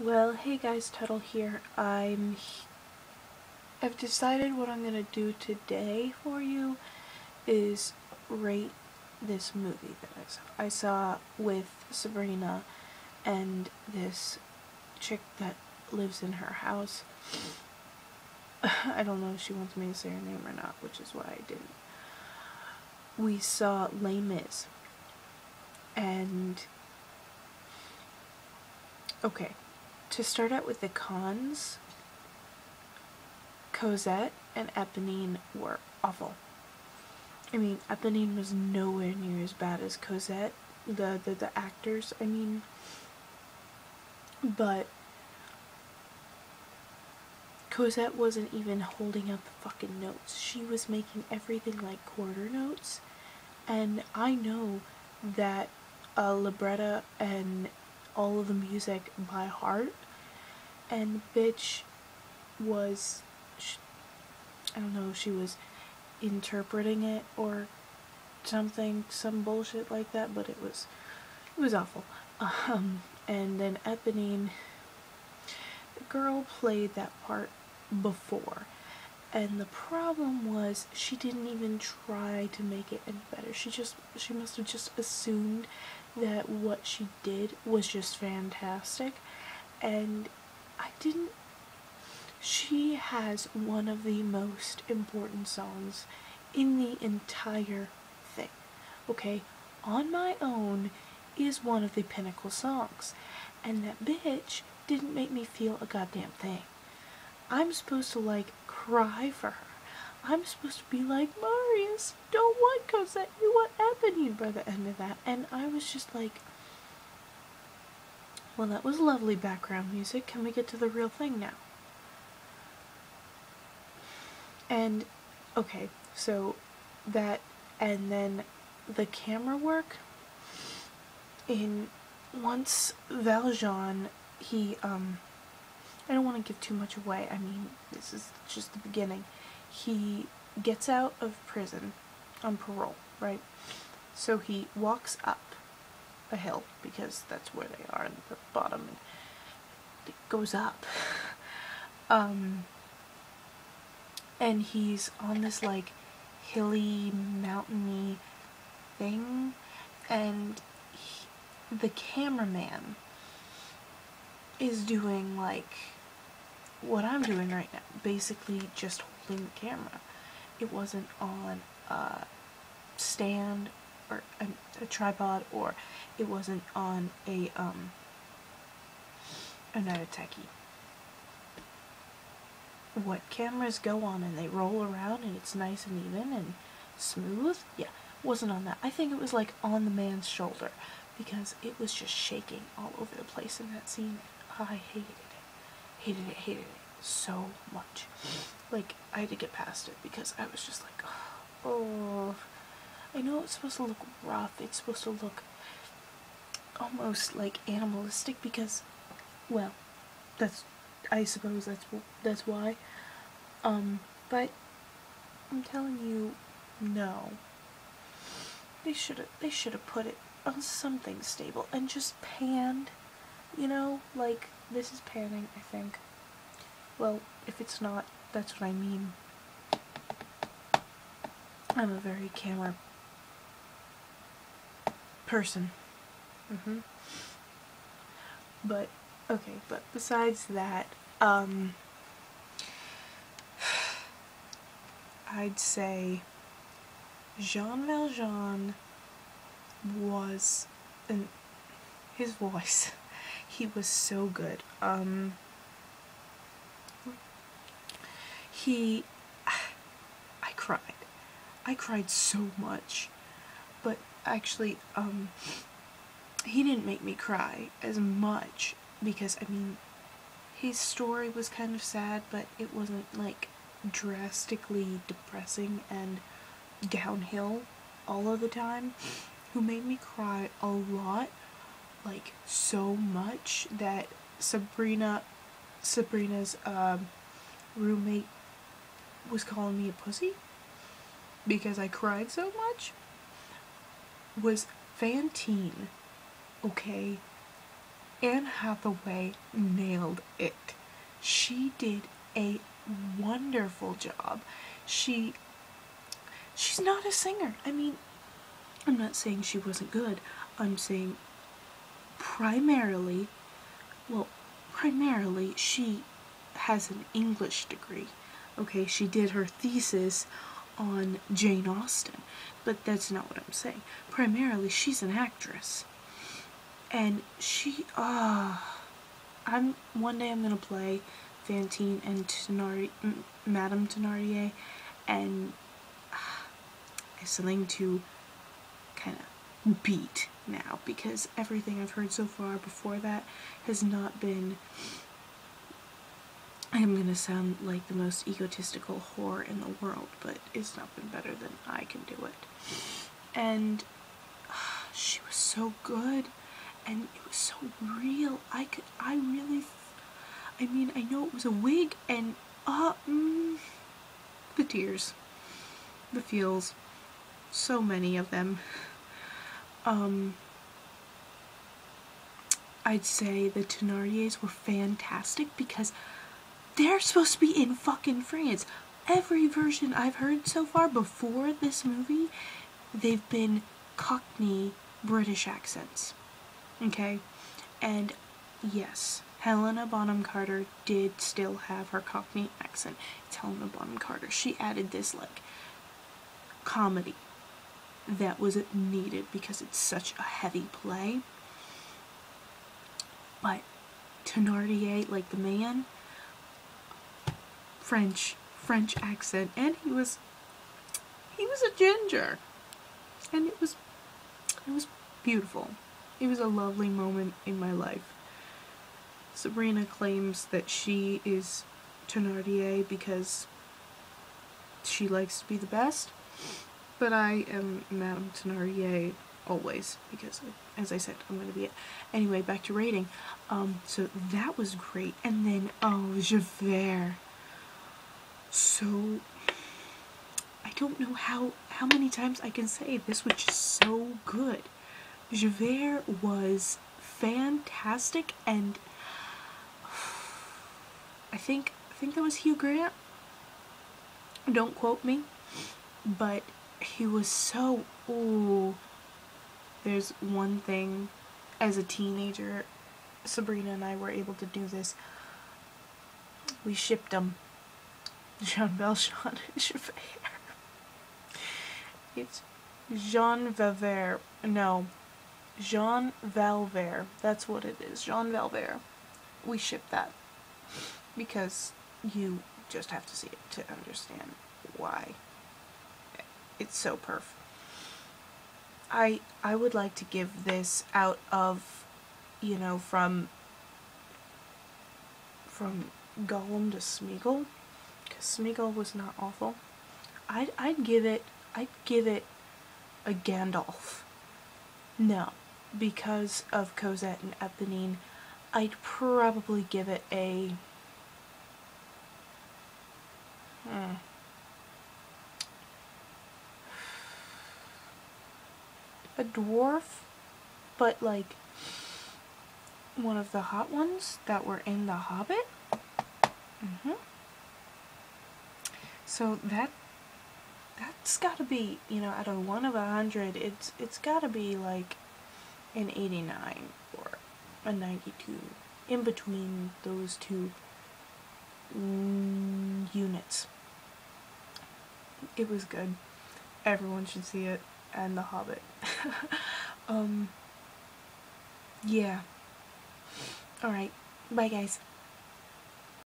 Well, hey guys, Tuttle here. I've decided what I'm gonna do today for you is rate this movie that I saw with Sabrina and this chick that lives in her house. I don't know if she wants me to say her name or not, which is why I didn't. We saw Les Mis, and okay, to start out with the cons, Cosette and Eponine were awful. I mean, Eponine was nowhere near as bad as Cosette, the actors, I mean, but Cosette wasn't even holding up the fucking notes. She was making everything like quarter notes, and I know that libretto and all of the music by heart, and bitch was, I don't know if she was interpreting it or something, some bullshit like that, but it was awful. And then Eponine, the girl played that part before, and the problem was she didn't even try to make it any better. She must have just assumed that what she did was just fantastic, and she has one of the most important songs in the entire thing. Okay, On My Own is one of the pinnacle songs, and that bitch didn't make me feel a goddamn thing. I'm supposed to like cry for her. I'm supposed to be like, Marius, don't want Cosette, you want Eponine by the end of that. And I was just like, well, that was lovely background music. Can we get to the real thing now? And, okay, so that, and then the camera work in, once Val Jean, he, I don't want to give too much away, I mean, this is just the beginning. He gets out of prison on parole, right? So he walks up a hill, because that's where they are, at the bottom, and it goes up. And he's on this, like, hilly, mountainy thing, and the cameraman is doing, like, what I'm doing right now, basically just holding the camera. It wasn't on a stand, or a tripod, or it wasn't on a Nightoteki. What cameras go on and they roll around and it's nice and even and smooth, yeah, wasn't on that. I think it was like on the man's shoulder, because it was just shaking all over the place in that scene. I hated it so much. Like, I had to get past it because I was just like, oh, I know it's supposed to look rough, it's supposed to look almost like animalistic, because, well, I suppose that's why. But I'm telling you, no. They should have put it on something stable and just panned, you know, like this is panning, I think. Well, if it's not, that's what I mean. I'm a very camera person. But okay, but besides that, I'd say Jean Valjean was, and his voice, he was so good. I cried so much, but actually, he didn't make me cry as much, because, I mean, his story was kind of sad, but it wasn't, like, drastically depressing and downhill all of the time. Who made me cry a lot, like, so much, that Sabrina's, roommate was calling me a pussy because I cried so much, was Fantine, okay? Anne Hathaway nailed it. She did a wonderful job. She's not a singer. I mean, I'm not saying she wasn't good. I'm saying primarily she has an English degree. Okay, she did her thesis on Jane Austen, but that's not what I'm saying. Primarily, she's an actress. And one day I'm gonna play Fantine and Madame Thénardier, and I have something to kind of beat now, because everything I've heard so far before that has not been, I'm gonna sound like the most egotistical whore in the world, but it's not been better than I can do it. And she was so good, and it was so real. I know it was a wig, and the tears, the feels, so many of them. I'd say the Thénardiers were fantastic because they're supposed to be in fucking France. Every version I've heard so far before this movie, they've been Cockney British accents. Okay? And yes, Helena Bonham Carter did still have her Cockney accent. It's Helena Bonham Carter. She added this, like, comedy that was needed because it's such a heavy play. But Thénardier, like the man, French accent, and he was a ginger, and it was beautiful. It was a lovely moment in my life. Sabrina claims that she is Thénardier because she likes to be the best, but I am Madame Thénardier always, because, as I said, I'm going to be it. Anyway, back to rating. So that was great. And then, Javert. So, I don't know how many times I can say this was just so good. Javert was fantastic, and I think that was Hugh Grant. Don't quote me, but he was so, there's one thing, as a teenager, Sabrina and I were able to do this. We shipped them. Jean Valjean and Javert. It's Jean Valvert. No. Jean Valvert. That's what it is. Jean Valvert. We shipped that. Because you just have to see it to understand why. It's so perf. I would like to give this out of, you know, from Gollum to Smeagol, because Smeagol was not awful. I'd give it a Gandalf. No, because of Cosette and Eponine, I'd probably give it a dwarf, but like one of the hot ones that were in The Hobbit. So that's gotta be, you know, out of 1 of 100, it's gotta be like an 89 or a 92, in between those two units. It was good. Everyone should see it, and The Hobbit. Yeah. Alright, bye guys.